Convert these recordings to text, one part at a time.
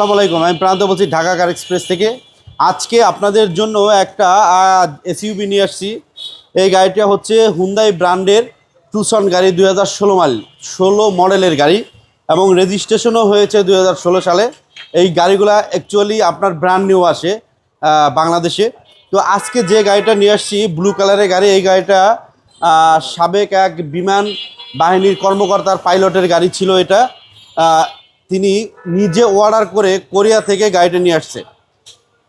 আসসালামু আলাইকুম। আমি প্রান্ত বলছি ঢাকা কার এক্সপ্রেস থেকে। আজকে আপনাদের জন্য একটা এসইউভি নিয়ে আসছি। এই গাড়িটা হচ্ছে হুন্ডাই ব্র্যান্ডের টুসন গাড়ি, 2016 মডেলের গাড়ি এবং রেজিস্ট্রেশনও হয়েছে 2016 সালে। এই গাড়িগুলা অ্যাকচুয়ালি আপনার ব্র্যান্ড নিউ আসে বাংলাদেশে। তো আজকে যে গাড়িটা নিয়ে আসছি ব্লু কালারের গাড়ি, এই গাড়িটা সাবেক এক বিমান বাহিনীর কর্মকর্তার পাইলটের গাড়ি ছিল এটা। তিনি নিজে অর্ডার করে কোরিয়া থেকে গাড়িটা নিয়ে আসছে।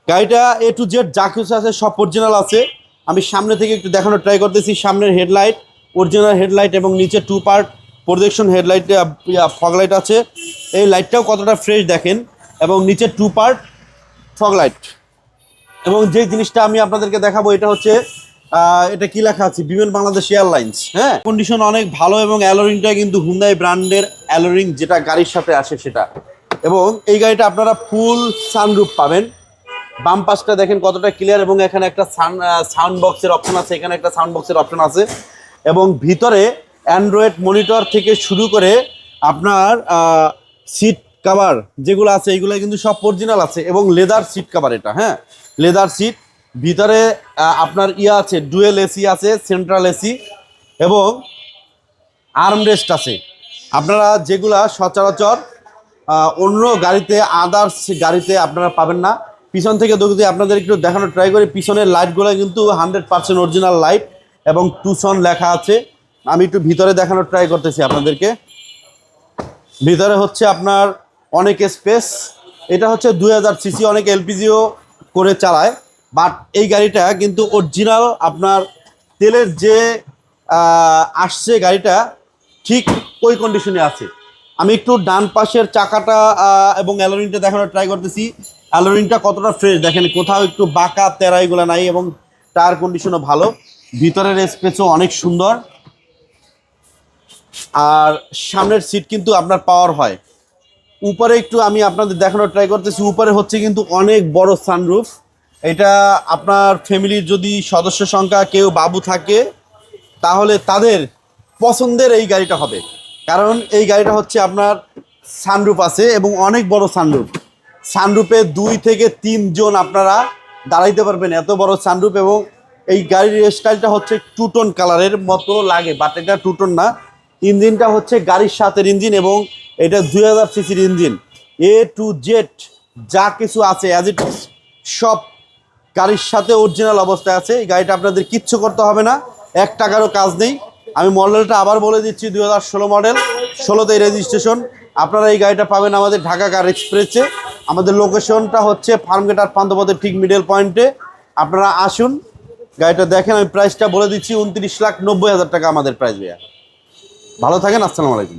গাড়িটা এ টু জেড যা কিছু আছে সব অরিজিনাল আছে। আমি সামনে থেকে একটু দেখানোর ট্রাই করতেছি। সামনের হেডলাইট অরিজিনাল হেডলাইট এবং নিচে 2 পার্ট প্রজেকশন হেডলাইট, ফগলাইট আছে। এই লাইটটাও কতটা ফ্রেশ দেখেন, এবং নিচে 2 পার্ট ফগলাইট। এবং যে জিনিসটা আমি আপনাদেরকে দেখাবো এটা হচ্ছে এটা কি লেখা আছে, বিমান বাংলাদেশ এয়ারলাইন্স। হ্যাঁ, কন্ডিশন অনেক ভালো এবং অ্যালোরিংটা কিন্তু হুন্ডাই ব্র্যান্ডের অ্যালোরিং যেটা গাড়ির সাথে আসে সেটা। এবং এই গাড়িটা আপনারা ফুল সানরুফ পাবেন। বাম পাশটা দেখেন কতটা ক্লিয়ার, এবং এখানে একটা সাউন্ড বক্সের অপশন আছে, এখানে একটা সাউন্ড বক্সের অপশন আছে। এবং ভিতরে অ্যান্ড্রয়েড মনিটর থেকে শুরু করে আপনার সিট কাভার যেগুলো আছে এইগুলো কিন্তু সব অরিজিনাল আছে, এবং লেদার সিট কাভার এটা। হ্যাঁ, লেদার সিট। ভিতরে আপনার আছে, ডুয়েল এসি আছে, সেন্ট্রাল এসি এবং আর্মরেস্ট আছে। আপনারা যেগুলা সচরাচর অন্য গাড়িতে, আদার্স গাড়িতে আপনারা পাবেন না। পিছন থেকে যদি আপনাদের একটু দেখানোর ট্রাই করি, পিছনের লাইটগুলো কিন্তু 100% অরিজিনাল লাইট এবং টুসন লেখা আছে। আমি একটু ভিতরে দেখানোর ট্রাই করতেছি আপনাদেরকে। ভিতরে হচ্ছে আপনার অনেক স্পেস। এটা হচ্ছে 2000 সিসি, অনেক এলপিজিও করে চালায়, বাট এই গাড়িটা কিন্তু অরিজিনাল আপনার তেলের যে আসছে গাড়িটা ঠিক ওই কন্ডিশনে আছে। আমি একটু ডান পাশের চাকাটা এবং অ্যালোরিংটা দেখানোর ট্রাই করতেছি। অ্যালোরিংটা কতটা ফ্রেশ দেখেন, কোথাও একটু বাঁকা তেরা এগুলো নাই, এবং টায়ার কন্ডিশনও ভালো। ভিতরের স্পেসও অনেক সুন্দর। আর সামনের সিট কিন্তু আপনার পাওয়ার হয়। উপরে একটু আমি আপনাদের দেখানোর ট্রাই করতেছি। উপরে হচ্ছে কিন্তু অনেক বড় সানরুফ। এটা আপনার ফ্যামিলির যদি সদস্য সংখ্যা কেউ বাবু থাকে তাহলে তাদের পছন্দের এই গাড়িটা হবে, কারণ এই গাড়িটা হচ্ছে আপনার সানরুফ আছে এবং অনেক বড় সানরুফ। সানরুফে 2 থেকে 3 জন আপনারা দাঁড়াইতে পারবেন, এত বড় সানরুফ। এবং এই গাড়ির স্টাইলটা হচ্ছে টুটন কালারের মতো লাগে, বাট এটা টুটন না। ইঞ্জিনটা হচ্ছে গাড়ির সাথের ইঞ্জিন, এবং এটা 2000 সিসির ইঞ্জিন। এ টু জেড যা কিছু আছে অ্যাজ ইট ইজ সব গাড়ির সাথে অরিজিনাল অবস্থায় আছে। এই গাড়িটা আপনাদের কিচ্ছু করতে হবে না, 1 টাকারও কাজ নেই। আমি মডেলটা আবার বলে দিচ্ছি, 2016 মডেল, 16তেই রেজিস্ট্রেশন। আপনারা এই গাড়িটা পাবেন আমাদের ঢাকা কার এক্সপ্রেসে। আমাদের লোকেশনটা হচ্ছে ফার্মগেট আর পান্থপথের ঠিক মিডল পয়েন্টে। আপনারা আসুন, গাড়িটা দেখেন। আমি প্রাইসটা বলে দিচ্ছি, 29,90,000 টাকা আমাদের প্রাইস ভাইয়া। ভালো থাকেন, আসসালামু আলাইকুম।